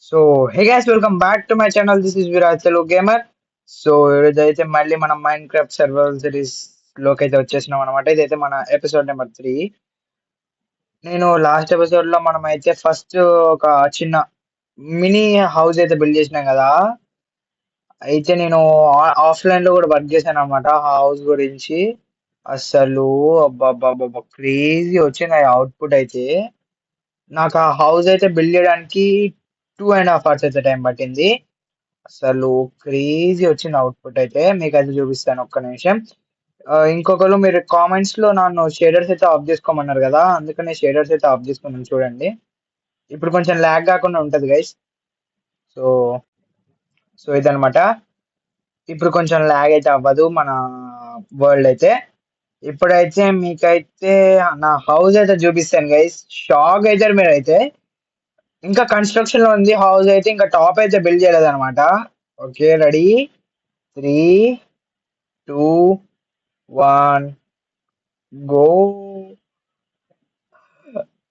So hey guys welcome back to my channel. This is Viraj Telugu gamer. So ఇదైతే మళ్ళీ మనం mind craft survival series లోకి అయితే వచ్చేసినాం అనమాట. ఇదైతే మన ఎపిసోడ్ నెంబర్ 3. నేను లాస్ట్ ఎపిసోడ్ లో మనం అయితే ఫస్ట్ ఒక చిన్న మినీ హౌస్ అయితే బిల్డ్ చేసినాం కదా. అయితే నేను ఆఫ్లైన్ లో కూడా వర్క్ చేశాను అనమాట హౌస్ గురించి. అసలు అబ్బా క్రేజీ వచ్చింది ఆ అవుట్పుట్ అయితే. నాకు ఆ హౌస్ అయితే బిల్డ్ చేయడానికి 2.5 hours అయితే టైం పట్టింది. అసలు క్రేజీ వచ్చింది అవుట్పుట్ అయితే. మీకైతే చూపిస్తాను ఒక్క నిమిషం. ఇంకొకరు మీరు కామెంట్స్ లో నన్ను షేడర్స్ అయితే ఆఫ్ చేసుకోమన్నారు కదా, అందుకనే షేడర్స్ అయితే ఆఫ్ చేసుకున్నాను చూడండి. ఇప్పుడు కొంచెం ల్యాగ్ కాకుండా ఉంటది గైస్. సో సో ఇదనమాట. ఇప్పుడు కొంచెం ల్యాగ్ అయితే అవ్వదు మన వరల్డ్ అయితే. ఇప్పుడైతే మీకైతే నా హౌస్ అయితే చూపిస్తాను గైస్. షాక్ అవుతారు మీరైతే. ఇంకా కన్స్ట్రక్షన్ లో ఉంది హౌస్ అయితే, ఇంకా టాప్ అయితే బిల్డ్ చేయలేదు అనమాట. Okay, ready, 3, 2, 1, go.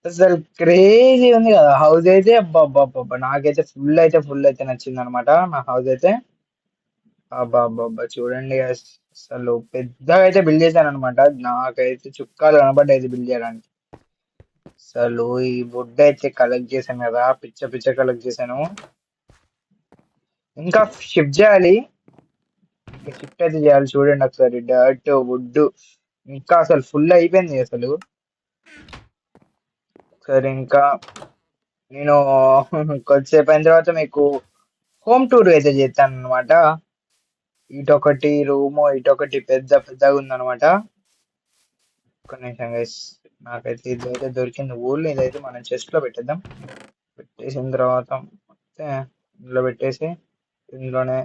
అసలు క్రేజీ ఉంది కదా హౌస్ అయితే. అబ్బా నాకైతే ఫుల్ అయితే నచ్చింది అనమాట నా హౌస్ అయితే. అబ్బా చూడండి guys. అసలు పెద్దగా అయితే బిల్డ్ చేశాను అనమాట. నాకైతే చుక్కాలు కనబడ్డాయి బిల్డ్ చేయడానికి. అసలు ఈ వుడ్ అయితే కలెక్ట్ చేశాను కదా, పిచ్చ కలెక్ట్ చేశాను. ఇంకా షిఫ్ట్ చేయాలి. ఇంకా షిఫ్ట్ అయితే చేయాలి. చూడండి ఒకసారి, డర్ట్ వుడ్ ఇంకా అసలు ఫుల్ అయిపోయింది అసలు. సరే, ఇంకా నేను కొద్దిసేపు అయిన తర్వాత మీకు హోమ్ టూర్ అయితే చేస్తాను అనమాట. ఇటొకటి రూము, ఇటొకటి పెద్దగా ఉందన్నమాట. ఒక్క నిమిషం గైస్. నాకైతే ఇదైతే దొరికింది ఊళ్ళో. ఇదైతే మనం చెస్ట్ లో పెట్టేద్దాం. పెట్టేసిన తర్వాత అయితే ఇందులో పెట్టేసి ఇందులోనే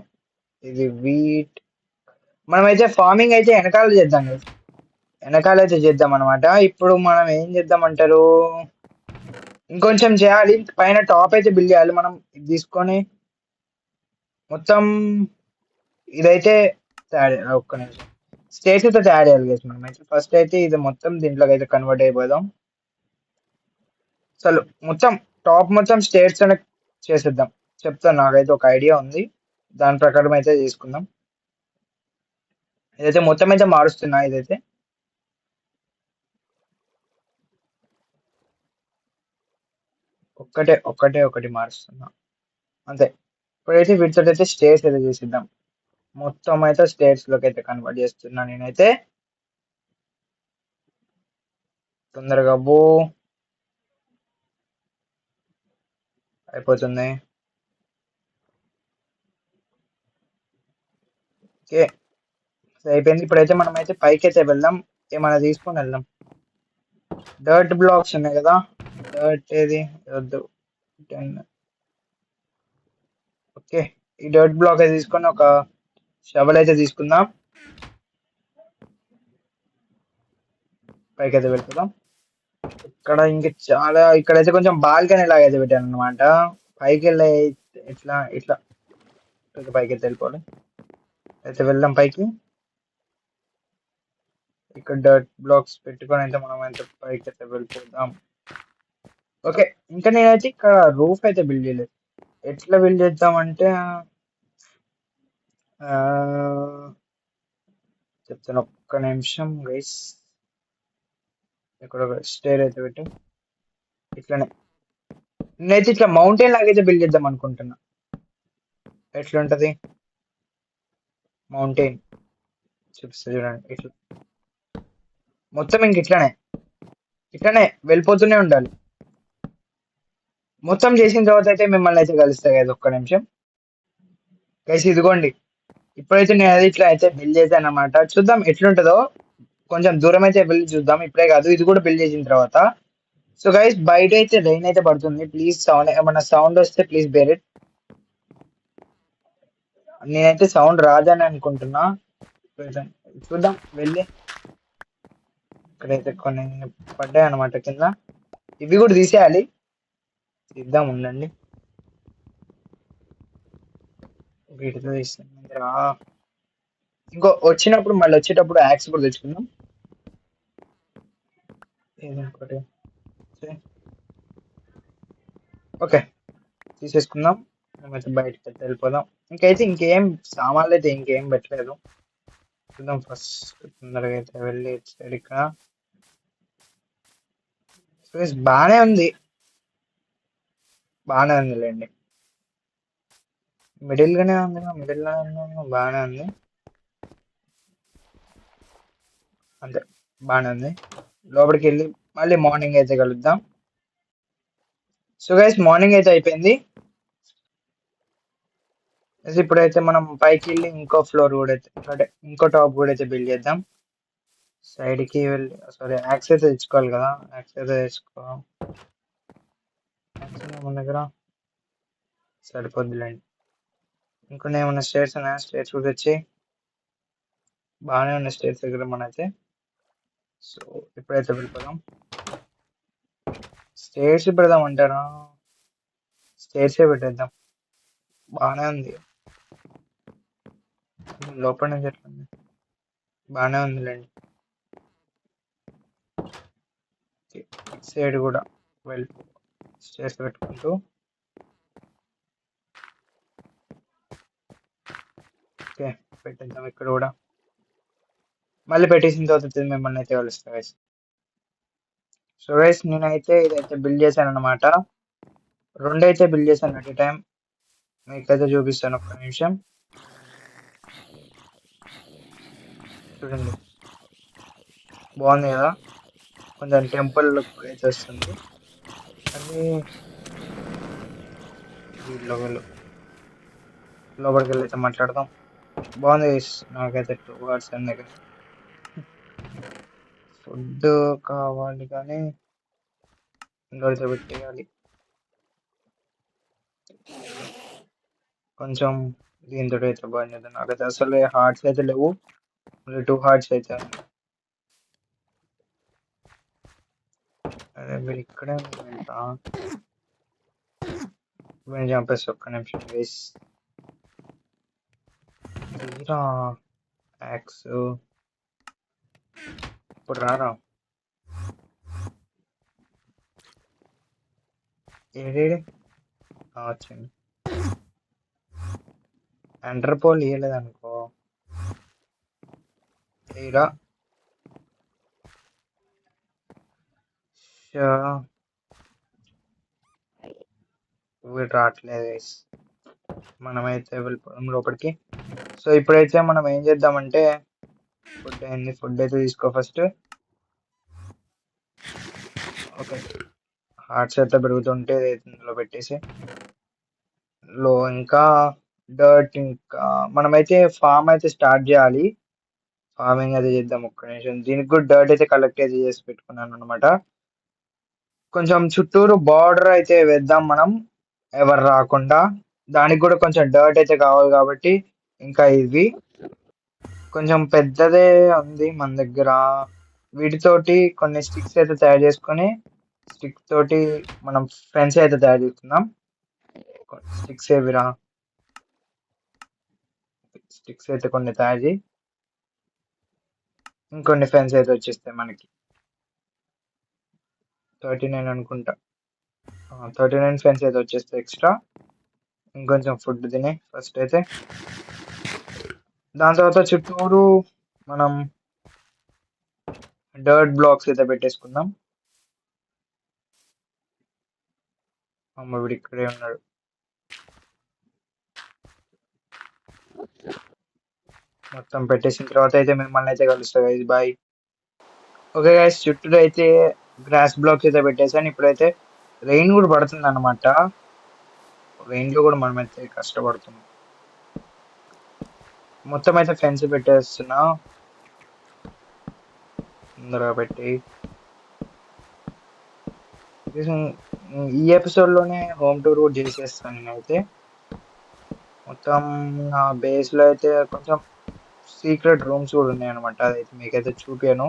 ఇది వీట్. మనమైతే ఫార్మింగ్ అయితే వెనకాల చేద్దాం guys. వెనకాల అయితే చేద్దాం అనమాట. ఇప్పుడు మనం ఏం చేద్దాం అంటారు, ఇంకొంచెం చేయాలి. పైన టాప్ అయితే బిల్డ్ చేయాలి మనం. ఇది తీసుకొని మొత్తం ఇదైతే ఒక్క నిమిషం స్టేట్స్ అయితే తయారు చేయాలి guys. మనం అయితే ఫస్ట్ అయితే ఇది మొత్తం దీంట్లోకి అయితే కన్వర్ట్ అయిపోదాం. అసలు మొత్తం టాప్ మొత్తం స్టేట్స్ అనే చేసేద్దాం. చెప్తాను, నాకైతే ఒక ఐడియా ఉంది. దాని ప్రకారం అయితే తీసుకుందాం. ఇదైతే మొత్తం అయితే మారుస్తున్నా. ఇదైతే ఒకటి మారుస్తున్నా అంతే. ఇప్పుడైతే వీటితో అయితే స్టేట్స్ అయితే చేసిద్దాం. మొత్తం అయితే స్టేట్స్ లోకి అయితే కన్వర్ట్ చేస్తున్నా నేనైతే. తొందరగా బో అయిపోతుంది. ఓకే, అయిపోయింది. ఇప్పుడైతే మనం అయితే పైకి అయితే వెళ్దాం. ఏమైనా తీసుకొని వెళ్దాం. డర్ట్ బ్లాక్స్ ఉన్నాయి కదా. డర్ట్ ఏది వద్దు. 10. ఓకే, ఈ డర్ట్ బ్లాక్ అయితే తీసుకొని ఒక షవల్ అయితే తీసుకుందాం. పైకి అయితే వెళ్ళిపోదాం. ఇక్కడ ఇంకా చాలా, ఇక్కడైతే కొంచెం బాల్కనీ లాగా అయితే పెట్టాను అనమాట. పైకి వెళ్ళే ఇట్లా ఇట్లా పైకి అయితే వెళ్ళిపోవాలి. అయితే వెళ్దాం పైకి. ఇక్కడ డర్ట్ బ్లాక్స్ పెట్టుకొని అయితే మనం అయితే పైకి అయితే వెళ్ళిపోదాం. ఓకే, ఇంకా నేనైతే ఇక్కడ రూఫ్ అయితే బిల్డ్ చేయలేదు. ఎట్లా బిల్డ్ చేద్దామంటే ఆ, చెప్తాను ఒక్క నిమిషం గైస్. ఇక్కడ ఒక స్టేర్ అయితే పెట్టు. ఇట్లానే నేనైతే ఇట్లా మౌంటైన్ లాగైతే బిల్డ్ చేద్దాం అనుకుంటున్నా. ఎట్లుంటది మౌంటైన్ చూపిస్తా చూడండి. ఇట్లా మొత్తం ఇంక ఇట్లానే వెళ్ళిపోతూనే ఉండాలి. మొత్తం చేసిన తర్వాత అయితే మిమ్మల్ని అయితే కలుస్తాయి కదా. ఒక్క నిమిషం గైస్, ఇదిగోండి. ఇప్పుడైతే నేను అది ఇట్లా అయితే బిల్డ్ చేశాను అనమాట. చూద్దాం ఎట్లుంటుందో. కొంచెం దూరం అయితే వెళ్ళి చూద్దాం. ఇప్పుడే కాదు, ఇది కూడా బిల్డ్ చేసిన తర్వాత. సో గైస్, బయట అయితే రెయిన్ అయితే పడుతుంది. ప్లీజ్ సౌండ్, ఏమన్నా సౌండ్ వస్తే ప్లీజ్ బేర్ ఇట్. నేనైతే సౌండ్ రాదని అనుకుంటున్నా. చూద్దాం వెళ్ళి. ఇక్కడైతే కొన్ని పడ్డాయి అనమాట కింద. ఇవి కూడా తీసేయాలి. తీద్దాం ఉండండి. వీటితో తీస్తాను. ఇంకో వచ్చినప్పుడు మళ్ళీ వచ్చేటప్పుడు యాక్స్ కూడా తెచ్చుకుందాం. ఏదో ఒకటి ఓకే. తీసేసుకుందాం. మేమైతే బయటకి అయితే వెళ్ళిపోదాం. ఇంకైతే ఇంకేం సామాన్లు అయితే ఇంకేం పెట్టలేదు. చూద్దాం ఫస్ట్ తొందరగా అయితే వెళ్ళి ఇటు సైడ్ ఇక్కడ స్పేస్ బాగానే ఉంది, బాగానే ఉందిలేండి. మిడిల్ గానే ఉంది, మిడిల్ బాగానే ఉంది, అంతే బాగానే ఉంది. లోపలికి వెళ్ళి మళ్ళీ మార్నింగ్ అయితే కలుద్దాం. సో గైస్ మార్నింగ్ అయితే అయిపోయింది. ఇప్పుడైతే మనం పైకి వెళ్ళి ఇంకో ఫ్లోర్ కూడా అయితే అంటే ఇంకో టాప్ కూడా అయితే బిల్డ్ చేద్దాం. సైడ్ కి వెళ్ళి సారీ యాక్స్ అయితే తెచ్చుకోవాలి కదా, యాక్స్ అయితే తెచ్చుకో. మన దగ్గర సరిపోద్దులేండి. ఇంకొన్ని ఏమన్నా స్టేట్స్ ఉన్నాయా? స్టేట్స్ కూడా వచ్చి బాగానే ఉన్నాయి స్టేట్స్ దగ్గర మనైతే. సో ఇప్పుడైతే వెళ్ళిపోదాం. స్టేట్స్ పెడదాం అంటారా? స్టేట్సే పెట్టేద్దాం, బాగానే ఉంది. లోపల నుంచి ఎట్లా ఉంది? బాగానే ఉందిలేండి. సైడ్ కూడా వెళ్ళి స్టేట్స్ పెట్టుకుంటూ ఓకే పెట్టేద్దాం. ఇక్కడ కూడా మళ్ళీ పెట్టేసిన తర్వాత మిమ్మల్ని అయితే కలుస్తా గైస్. సో గైస్ నేనైతే ఇదైతే బిల్డ్ చేశాను అనమాట. రెండైతే బిల్డ్ చేశాను అట్ టైం, మీకైతే చూపిస్తాను ఒక్క నిమిషం. చూడండి బాగుంది కదా, కొంచెం టెంపుల్ లుక్ అయితే వస్తుంది. అది లోపలికి వెళ్ళి అయితే మాట్లాడదాం. బాగుంది గైస్, నాకైతే 2 అవర్స్ అయింది కదా. ఫుడ్ కావాలి కానీ ఇంకోటితో పెట్టేయాలి. కొంచెం దీంతో అయితే బాగుంది. నాకైతే అసలు హార్ట్స్ అయితే లేవు, 2 హార్ట్స్ అయితే ఉంది. అదే మీరు ఇక్కడే ఉంటా, నేను చంపేసి ఒక్క నిమిషం వేసి తీరా యాక్స్ ఇప్పుడు రారా. ఏడేడి వచ్చింది. ఎంటర్పోల్ ఇవ్వలేదనుకో తీరా వీడు రావట్లేదు. మనమైతే వెళ్ళిపోదాం లోపలికి. సో ఇప్పుడైతే మనం ఏం చేద్దామంటే ఫుడ్ అయింది, ఫుడ్ అయితే తీసుకో ఫస్ట్. ఓకే హార్ట్స్ అయితే పెరుగుతుంటే ఇందులో పెట్టేసి ఇంకా డర్ట్, ఇంకా మనమైతే ఫామ్ అయితే స్టార్ట్ చేయాలి. ఫార్మింగ్ అయితే చేద్దాం. ఒక్క నిమిషం, దీనికి కూడా డర్ట్ అయితే కలెక్ట్ అయితే చేసి పెట్టుకున్నాను అనమాట. కొంచెం చుట్టూరు బార్డర్ అయితే వేద్దాం మనం, ఎవరు రాకుండా. దానికి కూడా కొంచెం డర్ట్ అయితే కావాలి కాబట్టి ఇంకా ఇవి కొంచెం పెద్దదే ఉంది మన దగ్గర. వీటితోటి కొన్ని స్టిక్స్ అయితే తయారు చేసుకొని స్టిక్ తోటి మనం ఫెన్స్ అయితే తయారు చేసుకుందాం. స్టిక్స్ ఏవిరా, స్టిక్స్ అయితే కొన్ని తయారు చేయి, ఇంకొన్ని ఫెన్స్ అయితే వచ్చేస్తాయి మనకి. 39 అనుకుంటా, 39 ఫెన్స్ అయితే వచ్చేస్తాయి ఎక్స్ట్రా. ఇంకొంచెం ఫుడ్ తినే ఫస్ట్ అయితే, దాని తర్వాత చుట్టూరు మనం డర్ట్ బ్లాక్స్ అయితే పెట్టేసుకుందాం. అమ్మ వీడు ఇక్కడే ఉన్నాడు. మొత్తం పెట్టేసిన తర్వాత అయితే మిమ్మల్ని అయితే కలుస్తా గైస్, బాయ్. ఓకే గైస్ చుట్టూ అయితే గ్రాస్ బ్లాక్స్ అయితే పెట్టేసాను. ఇప్పుడైతే రెయిన్ కూడా పడుతుంది అనమాట. రెయిన్ లో కూడా మనం అయితే కష్టపడుతున్నాం. మొత్తం అయితే ఫెన్స్ పెట్టేస్తున్నా, తొందరగా పెట్టి. ఈ ఎపిసోడ్ లోనే హోమ్ టూర్ కూడా చేసేస్తాను నేనైతే. మొత్తం నా బేస్ లో అయితే కొంచెం సీక్రెట్ రూమ్స్ కూడా ఉన్నాయి అనమాట, అదైతే మీకైతే చూపాను.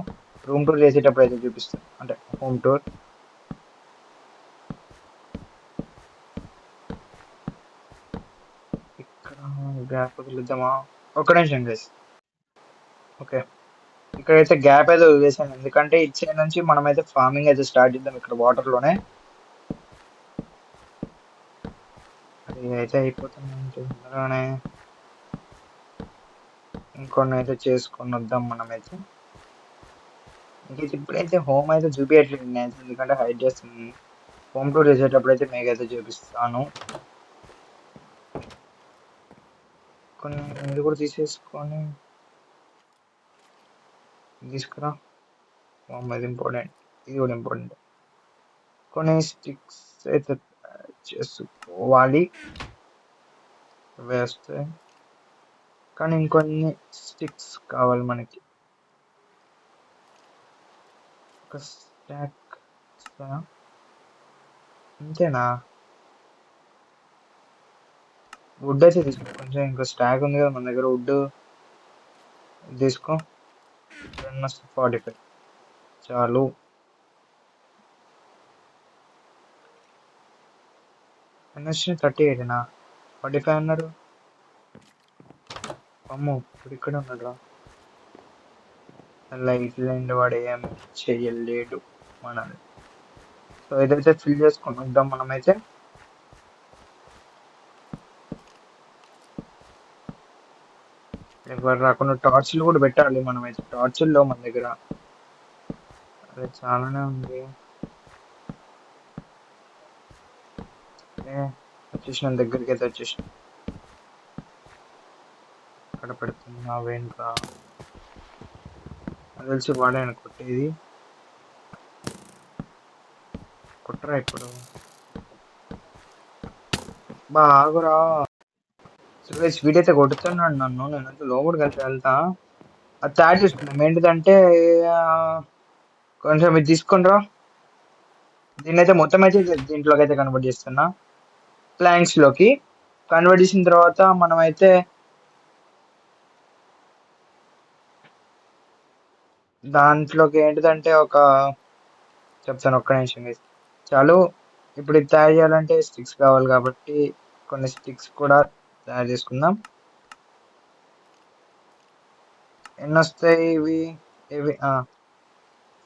రూమ్ టూర్ చేసేటప్పుడు అయితే చూపిస్తాను, అంటే హోమ్ టూర్. ఇక్కడ గ్యాప్ వదిలేద్దామా? ఒక్క నిమిషం గైస్. ఓకే ఇక్కడైతే గ్యాప్ అయితే వదిలేసాను, ఎందుకంటే ఇచ్చే నుంచి మనమైతే ఫార్మింగ్ అయితే స్టార్ట్ చేద్దాం ఇక్కడ వాటర్ లోనే. ఇదైతే అయిపోతుంది తొందరగానే. ఇంకొన్ని అయితే చేసుకొని వద్దాం మనమైతే. ఇంకైతే ఇప్పుడైతే హోమ్ అయితే చూపించట్లేదు నేను, ఎందుకంటే హైడ్ చేస్తుంది. హోమ్ టూర్ చేసేటప్పుడు అయితే మీకైతే చూపిస్తాను. కొన్ని ఇది కూడా తీసేసుకొని తీసుకురా. ఇది ఇంపార్టెంట్, ఇది కూడా ఇంపార్టెంట్. కొన్ని స్టిక్స్ అయితే చేసుకోవాలి వేస్తే, కానీ ఇంకొన్ని స్టిక్స్ కావాలి మనకి. ఒక స్టాక్ అంతేనా? వుడ్ అయితే తీసుకో కొంచెం, ఇంకో స్టాక్ ఉంది కదా మన దగ్గర వుడ్ తీసుకో. 45 చాలు. ఎన్ని వచ్చినాయి? 38నా? 45 అన్నారు. అమ్మో ఇప్పుడు ఇక్కడ ఉన్నాడు. లైట్ వాడు ఏం చెయ్యలేడు మనల్ని. సో ఇదైతే ఫిల్ చేసుకొని వద్దాం మనమైతే. ఎవరు రాకుండా టార్చ్లు కూడా పెట్టాలి మనమైతే. టార్చ్ల్లో మన దగ్గర అదే చాలానే ఉంది. వచ్చేసిన దగ్గరికి అయితే వచ్చేసిన. అక్కడ పెడుతున్నా వెనుక అది తెలిసి వాడే కొట్టేది. కుట్రా ఇప్పుడు బాగురా. వీడైతే కొడుతున్నాడు నన్ను, నేనైతే లోపలికి వెళ్తే వెళ్తా. అది తయారు చేసుకున్నాం ఏంటిదంటే కొంచెం ఇది తీసుకునిరా. దీన్ని అయితే మొత్తం అయితే దీంట్లోకి అయితే కన్వర్ట్ చేస్తున్నా, ప్లాంక్స్ లోకి కన్వర్ట్ చేసిన తర్వాత మనమైతే దాంట్లోకి ఏంటిదంటే చెప్తాను, ఒక్క నిమిషం వేసి చాలు. ఇప్పుడు ఇది తయారు చేయాలంటే స్టిక్స్ కావాలి కాబట్టి కొన్ని స్టిక్స్ కూడా తయారు చేసుకుందాం. ఎన్ని వస్తాయి ఇవి?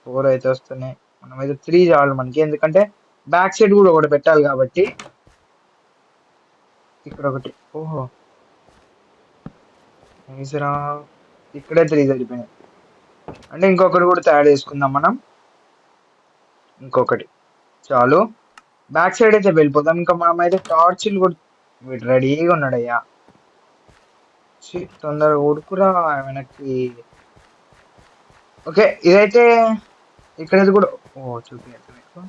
4 అయితే వస్తున్నాయి. మనం అయితే 3 చాలు మనకి, ఎందుకంటే బ్యాక్ సైడ్ కూడా ఒకటి పెట్టాలి కాబట్టి. ఇక్కడ ఒకటి. ఓహో నైస్రా, ఇక్కడే 3 సరిపోయినాయి. అంటే ఇంకొకటి కూడా తయారు చేసుకుందాం మనం. ఇంకొకటి చాలు. బ్యాక్ సైడ్ అయితే వెళ్ళిపోతాం. ఇంకా మనం అయితే టార్చ్లు కూడా రెడీగా ఉన్నాడయ్యా. తొందరగా ఉడుకురా వెనక్కి. ఓకే ఇదైతే ఇక్కడైతే కూడా చూపించచ్చు మీకు.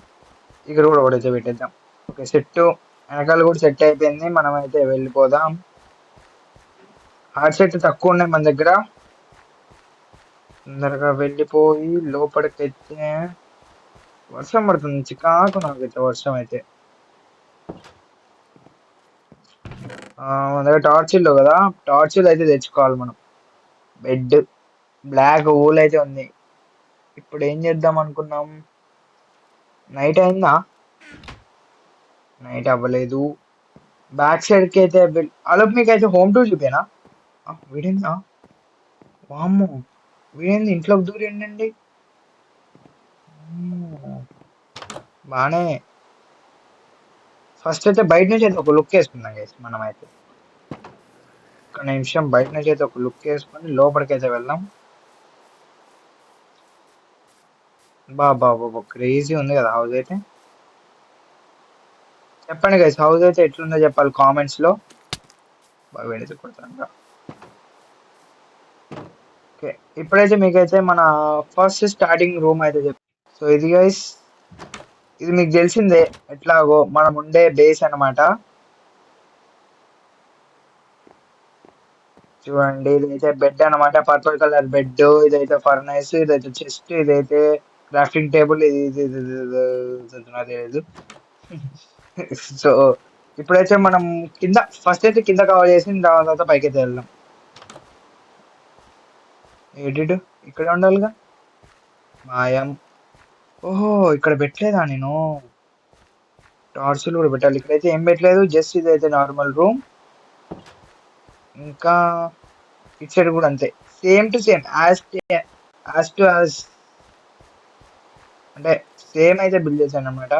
ఇక్కడ కూడా ఒకటైతే పెట్టేద్దాం. ఓకే సెట్, వెనకాల కూడా సెట్ అయిపోయింది. మనం అయితే వెళ్ళిపోదాం. హార్ట్ సెట్ తక్కువ ఉన్నాయి మన దగ్గర. తొందరగా వెళ్ళిపోయి లోపలికైతే. వర్షం పడుతుంది, చికాకు నాకైతే వర్షం అయితే. మన దగ్గర టార్చిల్లో కదా, టార్చిల్ అయితే తెచ్చుకోవాలి మనం. బెడ్ బ్లాక్ ఊల్ అయితే ఉంది. ఇప్పుడు ఏం చేద్దాం అనుకున్నాం? నైట్ అయిందా? నైట్ అవ్వలేదు. బ్యాక్ సైడ్కి అయితే అలోపు మీకు అయితే హోమ్ టూర్ చూపేనా? వీడిందా? వామ్మో వీడేంది ఇంట్లోకి దూరేండి. బానే. ఫస్ట్ అయితే బయట నుంచి అయితే ఒక లుక్ వేసుకుందాం గైస్ మనం అయితే. ఒక నిమిషం బయట నుంచి అయితే ఒక లుక్ వేసుకొని లోపలికి అయితే వెళ్దాం. బాబా క్రేజీ ఉంది కదా హౌస్ అయితే. చెప్పండి గైస్ హౌస్ అయితే ఎట్లుందో చెప్పాలి కామెంట్స్ లో. బాగా వెళ్ళి కొడతాను. ఓకే ఇప్పుడైతే మీకైతే మన ఫస్ట్ స్టార్టింగ్ రూమ్ అయితే సో ఇది గైస్, ఇది మీకు తెలిసిందే ఎట్లాగో మనం ఉండే బేస్ అన్నమాట. చూడండి ఇదైతే బెడ్ అన్నమాట, పర్పుల్ కలర్ బెడ్. ఇదైతే ఫర్నైస్, ఇదైతే చెస్ట్, ఇదైతే క్రాఫ్టింగ్ టేబుల్. తెలియదు. సో ఇప్పుడైతే మనం కింద ఫస్ట్ అయితే కింద కవర్ చేసి తర్వాత పైకి అయితే వెళ్దాం. ఎడిట్ ఇక్కడ ఉండాలిగా. మాయం. ఓహో ఇక్కడ పెట్టలేదా నేను? టార్చ్లు కూడా పెట్టాలి. ఇక్కడైతే ఏం పెట్టలేదు, జస్ట్ ఇదైతే నార్మల్ రూమ్. ఇంకా ఇటు సైడ్ కూడా అంతే, same to same as to as, అంటే సేమ్ అయితే బిల్డ్ చేశాను అనమాట.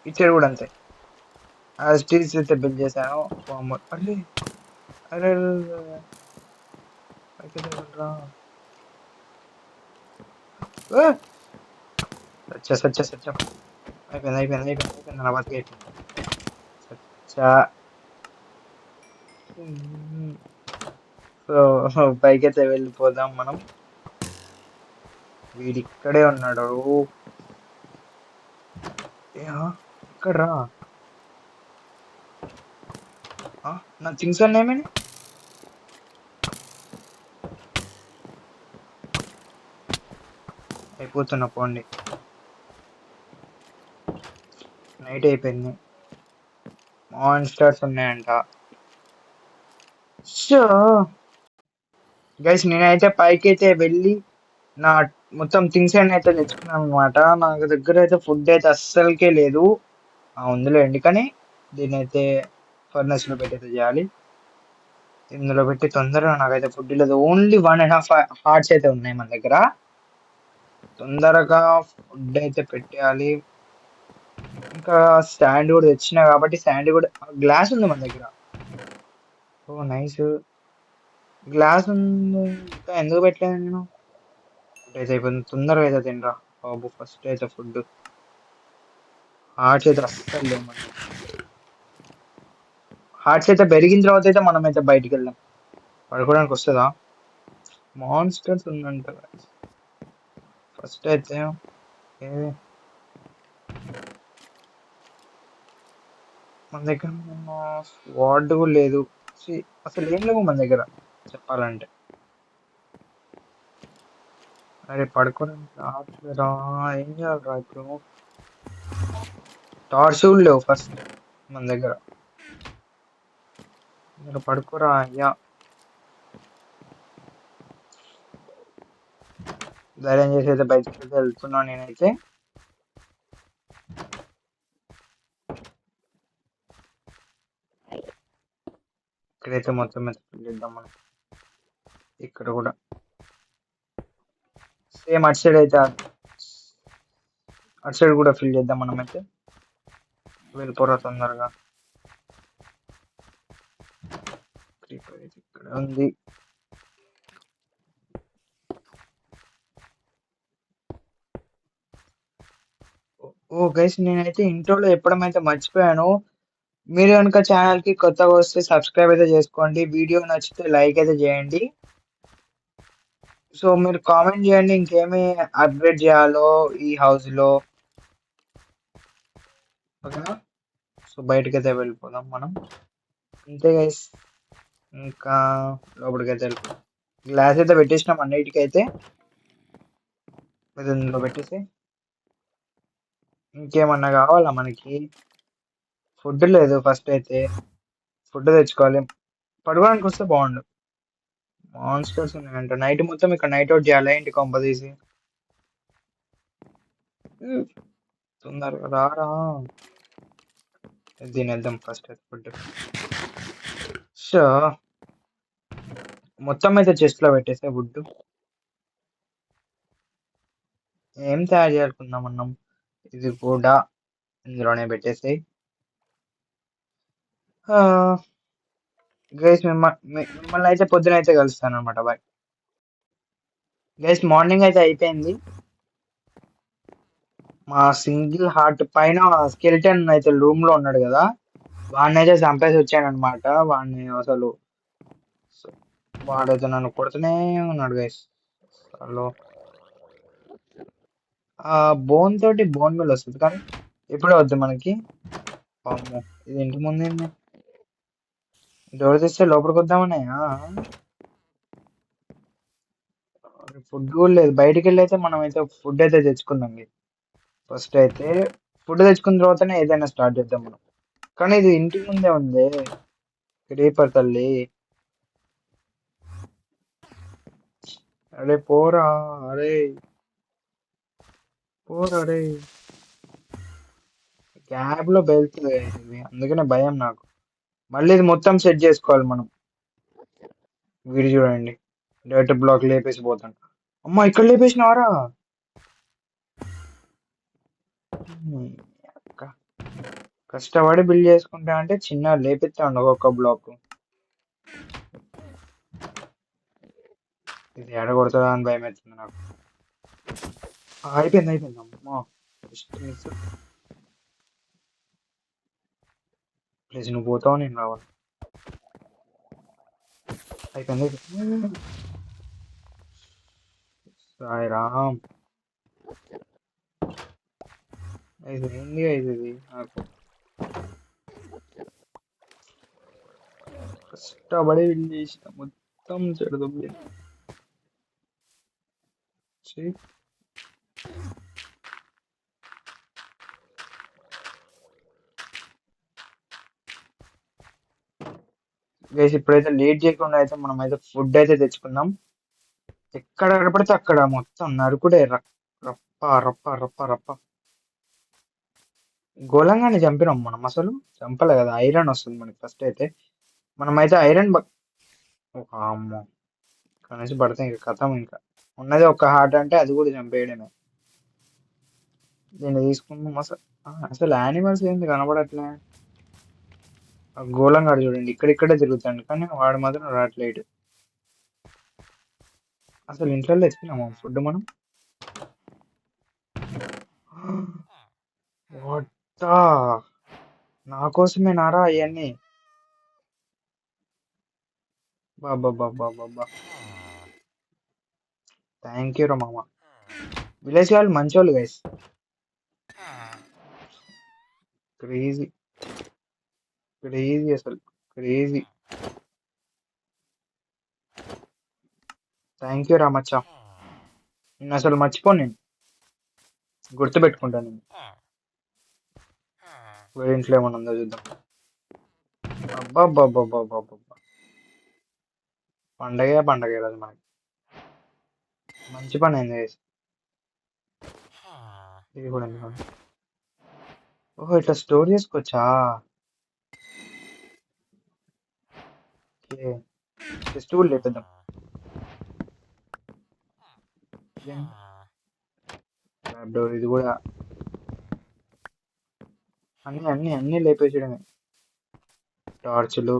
ఇటు సైడ్ కూడా అంతే. స్టీల్స్ అయితే బిల్డ్ చేశాను. అరే అరే పైకి వెళ్ళరా. సచ్చా సచ్చా సచ్చా అయిపోయింది అయిపోయింది అయిపోయింది అయిపోయింది నా బతికి అయిపోయింది. సచ్చా. సో పైకైతే వెళ్ళిపోదాం మనం. వీడిక్కడే ఉన్నాడు. ఇక్కడ రా. నా థింగ్స్ అన్నీ ఏమైనా అయిపోతున్నా పోండి. నైట్ అయిపోయింది. మాన్స్టర్స్ ఉన్నాయంట. సో గైస్ నేనైతే పైకి అయితే వెళ్ళి నా మొత్తం థింగ్స్ అన్ని అయితే తెచ్చుకున్నాను అనమాట. నాకు దగ్గర అయితే ఫుడ్ అయితే అస్సలకే లేదు. ఉందిలేండి, కానీ దీన్ని అయితే ఫర్నెస్ లో పెట్టి అయితే చేయాలి. ఇందులో పెట్టి తొందరగా నాకైతే ఫుడ్ లేదు. ఓన్లీ 1.5 హార్ట్స్ అయితే ఉన్నాయి మన దగ్గర. తొందరగా ఫుడ్ అయితే పెట్టేయాలి. ఇంకా స్టాండ్ కూడా తెచ్చినా కాబట్టి స్టాండ్ కూడా గ్లాస్ ఉంది మన దగ్గర. ఓ నైస్, గ్లాస్ ఉంది. ఇంకా ఎందుకు పెట్టలేదు నేను? ఫుడ్ అయితే అయిపోయింది. తొందరగా అయితే తినరా బాబు. ఫస్ట్ అయితే ఫుడ్. హార్ట్స్ అయితే అస్సలు లేవు మన దగ్గర. హార్ట్స్ అయితే పెరిగిన తర్వాత అయితే మనం అయితే బయటికి వెళ్దాం. పడుకోవడానికి వస్తుందా? మాన్స్టర్స్ ఉందంట. ఫస్ట్ అయితే ఏది మన దగ్గర వార్డ్ కూడా లేదు. అసలు ఏం లేవు మన దగ్గర చెప్పాలంటే. అరే పడుకోవడానికి రావట్లేదా? ఏం చేయాలరా ఇప్పుడు? టార్చ్ కూడా లేవు ఫస్ట్ మన దగ్గర. మీరు పడుకోరా అయ్యా. ధైర్యం చేసి అయితే బయటకి అయితే వెళ్తున్నాను నేనైతే. ఇక్కడైతే మొత్తం మీద చేద్దాం మనం. ఇక్కడ కూడా సేమ్ అటు సైడ్ అయితే అటు సైడ్ కూడా ఫిల్ చేద్దాం మనం అయితే. వెళ్ళిపోరా తొందరగా. ఇక్కడ ఉంది. ఓ గైస్ నేనైతే ఇంట్రోలో ఎప్పుడమైతే మర్చిపోయాను. మీరు కనుక ఛానల్ కి కొత్తగా వస్తే సబ్స్క్రైబ్ అయితే చేసుకోండి. వీడియో నచ్చితే లైక్ అయితే చేయండి. సో మీరు కామెంట్ చేయండి ఇంకేమి అప్గ్రేడ్ చేయాలో ఈ హౌస్ లో. ఓకేనా? సో బయటకైతే వెళ్ళిపోదాం మనం. అంతే గైస్, ఇంకా లోపలికైతే వెళ్ళిపోదాం. గ్లాస్ అయితే పెట్టేసినాం అన్నిటికైతే. ఇందులో పెట్టేసి ఇంకేమన్నా కావాలా మనకి? ఫుడ్ లేదు. ఫస్ట్ అయితే ఫుడ్ తెచ్చుకోవాలి. పడుకోవడానికి వస్తే బాగుండు. మాన్స్టర్స్ ఉన్నాయంట. నైట్ మొత్తం ఇక్కడ నైట్ అవుట్ చేయాలి ఇంటి కొంప తీసి. తొందరగా రారా. తినేద్దాం ఫస్ట్ అయితే ఫుడ్. సో మొత్తం అయితే చెస్ట్ లో పెట్టేస్తే ఫుడ్. ఏం తయారు చేసుకుందాం అన్నాం? ఇది కూడా ఇందులోనే పెట్టేసి. గైస్ మిమ్మల్ని అయితే పొద్దున అయితే కలుస్తాను అనమాట. Bye guys. మార్నింగ్ అయితే అయిపోయింది. మా సింగిల్ హార్ట్ పైన స్కెల్టన్ అయితే రూమ్ లో ఉన్నాడు కదా, వాడిని అయితే చంపేసి వచ్చాను అనమాట. వాడిని అసలు వాడైతే నన్ను కొడుతూనే ఉన్నాడు గైస్. హలో. బోన్ తోటి బోన్ మిల్ వస్తుంది కానీ ఇప్పుడే వద్దు మనకి. అమ్మో, ఇది ఇంటి ముందు డోర్ తెస్తే లోపలికి వద్దామనే. ఫుడ్ కూడా లేదు. బయటికి వెళ్ళి అయితే మనం అయితే ఫుడ్ అయితే తెచ్చుకుందాం. ఫస్ట్ అయితే ఫుడ్ తెచ్చుకున్న తర్వాతనే ఏదైనా స్టార్ట్ చేద్దాం మనం. కానీ ఇది ఇంటి ముందే ఉంది క్రీపర్ తల్లి. అరే పోరా. అరే పోరా. అరే గ్యాప్ లో వెళ్తుంది ఇది, అందుకనే భయం నాకు. మళ్ళీ ఇది మొత్తం సెట్ చేసుకోవాలి మనం. వీడు చూడండి డైరెక్ట్ బ్లాక్ లేపేసి పోతాను. అమ్మా ఇక్కడ లేపేసినవారా? కష్టపడి బిల్డ్ చేసుకుంటా అంటే చిన్న లేపిస్తాండి ఒక్కొక్క బ్లాక్. ఇది ఎడగొడుతుందా అని భయం అవుతుంది నాకు. అయిపోయింది అయిపోయింది అమ్మా. Just miss. ప్లీజ్ నువ్వు పోతావు నేను రావాలి. అయిపోయింది. సాయి రామ్. ఇది ఏంది ఇది నాకు కష్టపడి బిల్డ్ చేసిన మొత్తం చెడదొబ్బింది. గైస్ ఇప్పుడైతే లేట్ చేయకుండా అయితే మనం అయితే ఫుడ్ అయితే తెచ్చుకుందాం. ఎక్కడ పడితే అక్కడ మొత్తం నరుకుడే రప్ప రప్ప రప్ప రప్ప. గోళంగానే చంపినాం మనం, అసలు చంపలే కదా. ఐరన్ వస్తుంది మనకి ఫస్ట్ అయితే. మనమైతే ఐరన్ ఒక అమ్మో కనీసి పడితే ఇంకా కథం. ఇంకా ఉన్నది ఒక హార్ట్ అంటే అది కూడా చంపేయడమే. దీన్ని తీసుకుందాం. అసలు యానిమల్స్ ఏంది కనబడట్లే. గోళంగా చూడండి ఇక్కడిక్కడే తిరుగుతాండి కానీ వాడు మాత్రం రావట్లేడు. అసలు ఇంట్లో తెచ్చుకున్నాము ఫుడ్ మనం. వాటా నా కోసమే నారా అవన్నీ. బాబా బాబా బాబా. థ్యాంక్ యూ రా మామ. విలేజ్ వాళ్ళు మంచోళ్ళు గైస్. క్రేజీ క్రేజీ అసలు క్రేజీ. థ్యాంక్ యూ రా మచ్చా. నేను అసలు మర్చిపోను, నేను గుర్తుపెట్టుకుంటాను. నేను వేరే ఇంట్లో ఏమన్నా ఉందో చూద్దాం. అబ్బాబ్బాబ్బాబ్బాబ్బా. పండగే పండగ ఈరోజు మనకి. మంచి పని అయింది గైస్. ఇది కూడా ఎందుకండి. ఓహో ఇట్లా స్టోర్ చేసుకోవచ్చా. ఓకే జస్ట్ కూడా లేపేద్దాం. డోర్ ఇది కూడా అన్ని అన్ని అన్ని లేపేసడమే. టార్చులు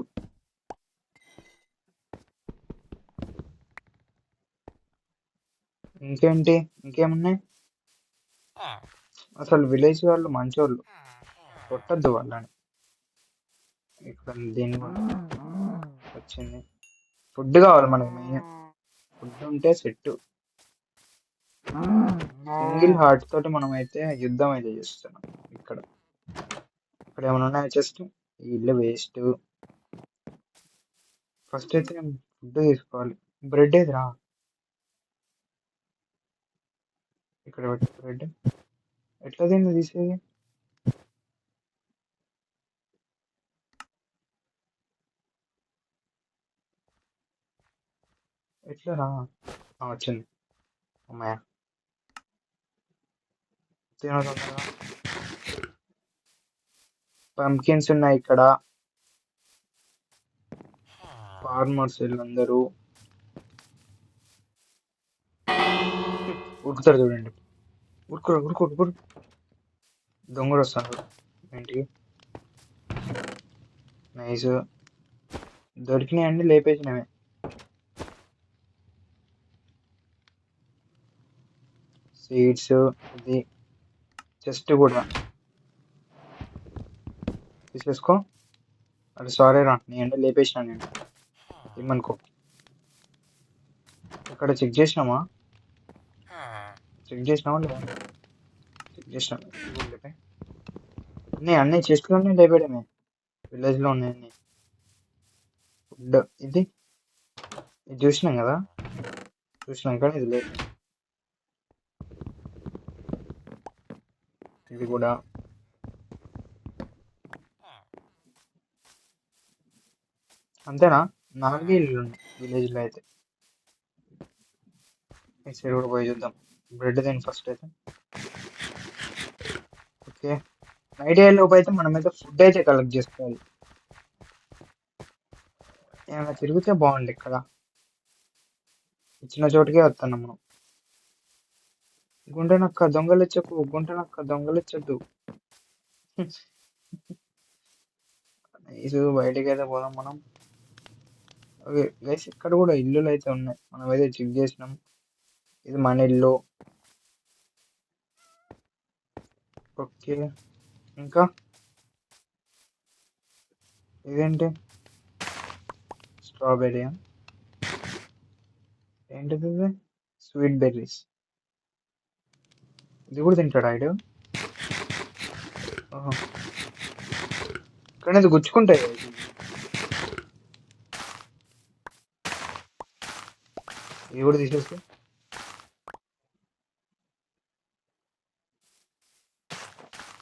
ఇంకేంటి ఇంకేమున్నాయి. అసలు విలేజ్ వాళ్ళు మంచోళ్ళు, కొట్టద్దు వాళ్ళని. ఇక్కడ దీని వచ్చింది. ఫుడ్ కావాలి మనకి, మెయిన్ ఫుడ్ ఉంటే సెట్. సింగిల్ హార్ట్ తోటి మనం అయితే యుద్ధం అయితే చేస్తున్నాం. ఇక్కడ ఇక్కడ ఏమైనా ఉన్నాయా చెస్ట్. ఈ ఇల్లు వేస్ట్. ఫస్ట్ అయితే ఫుడ్ తీసుకోవాలి. బ్రెడ్ ఏదిరా. ఇక్కడ పెట్టి బ్రెడ్ ఎట్లా దీన్ని తీసేది. ఎట్లా రా. వచ్చింది అమ్మాయ. తినదా. పంకిన్స్ ఉన్నాయి ఇక్కడ. ఫార్మర్స్ వీళ్ళందరూ ఉరుకుతారు చూడండి. ఉరుకురు ఉరుకు ఉరుకురు. దొంగలు వస్తారు ఇంటికి. నైస్. దొరికినాయి అన్ని లేపేసినవే. సీడ్స్ ఇది చెస్ట్ కూడా తీసేసుకో. అది సారీ రా, నీ అంటే లేపేసిన నేను. ఏమనుకో. ఇక్కడ చెక్ చేసినామా. చెక్ చేసినామా లేదా. చెక్ చేసినా. అన్నీ అన్నీ చెస్ట్లోనే లేపేయడమే. విలేజ్లో ఉన్నాయి అన్నీ. ఫుడ్ ఇది ఇది చూసినాం కదా. చూసినాం కానీ ఇది లేదు. ఇది కూడా అంతేనా. 4 ఇల్లు ఉన్నాయి విలేజ్లో అయితే. ఈ సైడ్ కూడా పోయి చూద్దాం. బ్రెడ్ తిని ఫస్ట్ అయితే. ఓకే నైట్ అయ్యే లోపు అయితే మనమైతే ఫుడ్ అయితే కలెక్ట్ చేసుకోవాలి. ఏమైనా తిరిగితే బాగుంది. ఇక్కడ ఇచ్చిన చోటుకే వస్తున్నాం మనం. గుంటనక్క దొంగలిచ్చకు, గుంటనక్క దొంగలిచ్చద్దు. నైస్. బయటికి అయితే పోదాం మనం. ఓకే గైస్, ఇక్కడ కూడా ఇల్లులు అయితే ఉన్నాయి, మనం అయితే చెక్ చేసినాం. ఇది మన ఇల్లు. ఓకే, ఇంకా ఇదేంటి? స్ట్రాబెర్రీ ఏంటిది ఇది? Sweet berries. ఇది కూడా తింటాడా ఇడు? ఓహో, కానీ ఇది గుచ్చుకుంటాయి కదా ఇది. ఇది కూడా తీసేసి.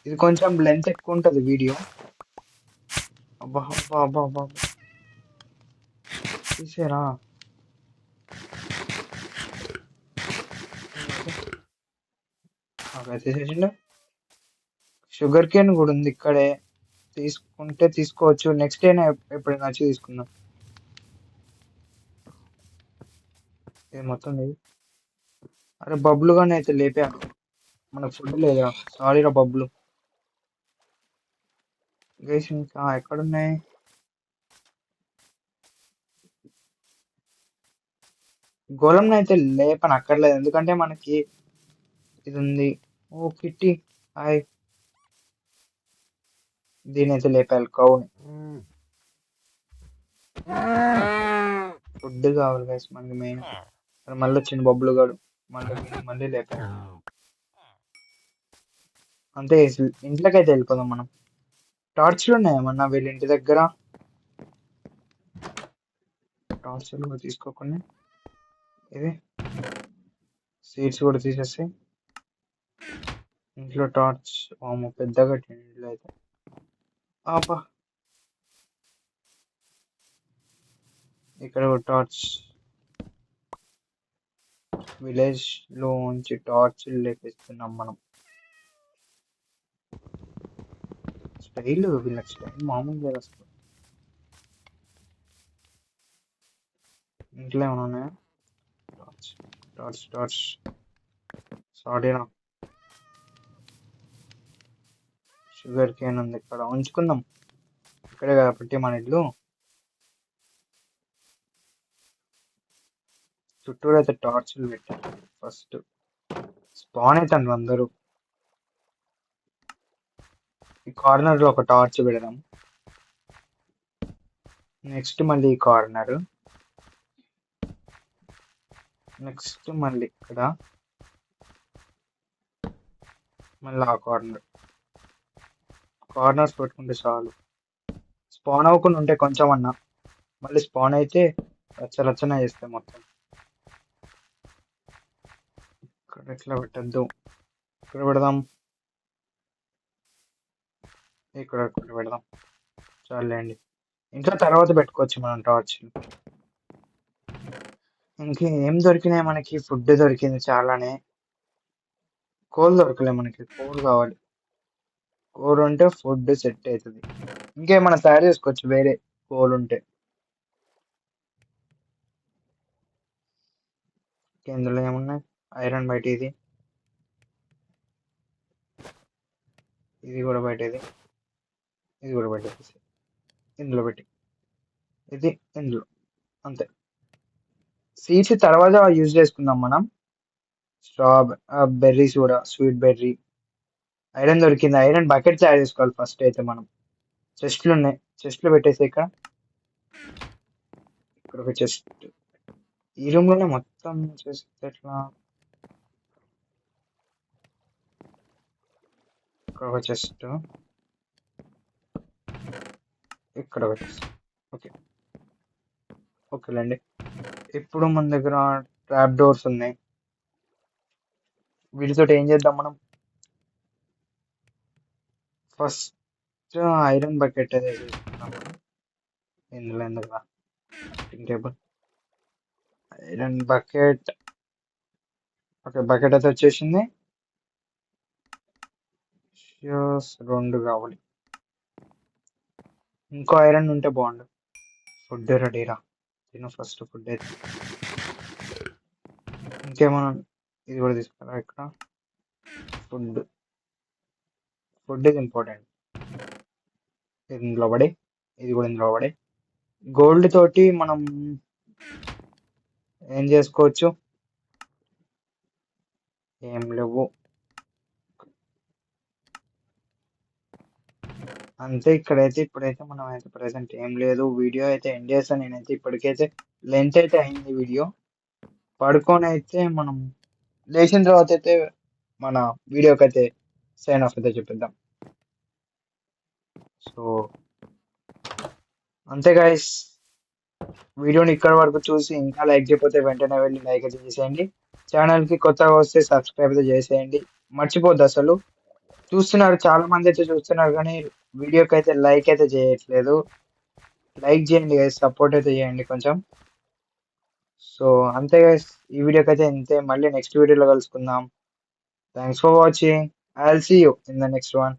ఇది కొంచెం లెంత్ ఎక్కువ ఉంటుంది వీడియో. అబ్బా అబ్బా అబ్బా అబ్బా అబ్బా. తీసేరా. ఓకే, తీసేసిండు. షుగర్ కేన్ కూడా ఉంది ఇక్కడే, తీసుకుంటే తీసుకోవచ్చు. నెక్స్ట్ డే ఎప్పుడైనా వచ్చి తీసుకుందాం. ఇది మొత్తం లేదు. అరే బబ్లు గాని అయితే లేపా, మనకు ఫుడ్ లేదా? సారీరా బబ్లు. గైస్ ఇంకా ఎక్కడున్నాయి? గోళం అయితే లేపని అక్కర్లేదు, ఎందుకంటే మనకి ఇది ఉంది. ఓ కిట్టి, హాయ్. దీని అయితే లేపాలి కౌని. ఫుడ్ కావాలి గైస్ మనకి మెయిన్. మళ్ళీ వచ్చింది బబ్బులు గాడు, మళ్ళీ మళ్ళీ లేపాలి. అంతే, ఇంట్లోకి అయితే వెళ్ళిపోదాం మనం. టార్చ్లు ఉన్నాయేమన్నా వీళ్ళ ఇంటి దగ్గర? టార్చ్లు కూడా తీసుకోకుండా ఇది సీడ్స్ కూడా తీసేసి ఇంట్లో టార్చ్. వాము పెద్దగా ఇంట్లో అయితే. ఆపా, ఇక్కడ ఒక టార్చ్. విలేజ్ లో ఉంచి టార్చ్ లేపిస్తున్నాం మనం. స్టైల్, వీళ్ళకి స్టైల్ మామూలు లేదు అసలు. ఇంట్లో ఏమైనా ఉన్నాయా? Torch torch torch. సారీనా. షుగర్ కేన్ ఉంది ఇక్కడ, ఉంచుకుందాం. ఇక్కడే కాబట్టి మన ఇల్లు. చుట్టూరు అయితే టార్చ్లు పెట్టారు. ఫస్ట్ స్పాన్ అవుతాను అందరూ. ఈ కార్నర్ లో ఒక టార్చ్ పెడదాం. నెక్స్ట్ మళ్ళీ ఈ కార్నర్. నెక్స్ట్ మళ్ళీ ఇక్కడ, మళ్ళీ ఆ కార్నర్స్ పెట్టుకుంటే చాలు. స్పాన్ అవ్వకుండా ఉంటే కొంచెం అన్నా, మళ్ళీ స్పాన్ అయితే రచ్చరచ్చన చేస్తే మొత్తం. ఇక్కడ ఎట్లా పెట్టద్దు, ఇక్కడ పెడదాం, ఇక్కడ పెడదాం. చాలండి, ఇంకా తర్వాత పెట్టుకోవచ్చు మనం టార్చ్. ఇంకేం దొరికినాయి మనకి? ఫుడ్ దొరికింది చాలానే. కోల్ దొరకలే మనకి, కోల్ కావాలి. కోల్ ఉంటే ఫుడ్ సెట్ అవుతుంది. ఇంకేమైనా తయారు చేసుకోవచ్చు వేరే కోల్ ఉంటే. ఇందులో ఏమున్నాయి? ఐరన్ బయట, ఇది కూడా బయట, ఇది కూడా బయట. ఇందులో పెట్టి ఇది ఇందులో, అంతే. సీడ్స్ తర్వాత యూజ్ చేసుకుందాం మనం. స్ట్రా బెర్రీస్ కూడా, స్వీట్ బెర్రీ. ఐరన్ దొరికింది, ఐరన్ బకెట్ తయారు చేసుకోవాలి ఫస్ట్ అయితే మనం. చెస్ట్లు ఉన్నాయి, చెస్ట్లు పెట్టేసి ఇక్కడ ఒక చెస్ట్. ఈ రూమ్ లోనే మొత్తం చేస్తే ఎట్లా? ఇక్కడ ఒక చెస్ట్, ఇక్కడ ఒక చెస్ట్. ఓకే, ఓకేలేండి. ఇప్పుడు మన దగ్గర ట్రాప్ డోర్స్ ఉన్నాయి. వీటితో ఏం చేద్దాం మనం? ఫస్ట్ ఐరన్ బకెట్ అయితే చేసుకుందాం మనం. ఇందులో ఎందుకు table, iron bucket. Okay, bucket అయితే వచ్చేసింది. రెండు కావాలి. ఇంకో ఐరన్ ఉంటే బాగుండు. ఫుడ్ రెడీరా, తిను ఫస్ట్ ఫుడ్ అయితే. ఇంకేమన్నా? ఇది కూడా తీసుకురా ఇక్కడ. Food is important. ఇందులో పడి ఇది కూడా ఇందులో పడే. గోల్డ్ తోటి మనం ఏం చేసుకోవచ్చు? ఏం లేవు. అంతే ఇక్కడైతే ఇప్పుడైతే మనం అయితే ప్రెసెంట్ ఏం లేదు. వీడియో అయితే ఎండ్ చేస్తాను నేనైతే. ఇప్పటికైతే లెంత్ అయితే అయింది వీడియో. పడుకొని అయితే మనం లేచిన తర్వాత అయితే మన వీడియోకి అయితే సైన్ ఆఫ్ అయితే చెప్పిద్దాం. సో అంతే గైస్, వీడియోని ఇక్కడ వరకు చూసి ఇంకా లైక్ చేయకపోతే వెంటనే వెళ్ళి లైక్ అయితే చేసేయండి. ఛానల్కి కొత్తగా వస్తే సబ్స్క్రైబ్ అయితే చేసేయండి. మర్చిపోద్దు అసలు. చూస్తున్నారు, చాలా మంది అయితే చూస్తున్నారు కానీ వీడియోకి అయితే లైక్ అయితే చేయట్లేదు. లైక్ చేయండి గైస్, సపోర్ట్ అయితే చేయండి కొంచెం. సో అంతే గైస్, ఈ వీడియోకి అయితే ఇంతే. మళ్ళీ నెక్స్ట్ వీడియోలో కలుసుకుందాం. Thanks for watching. I will see you in the next one.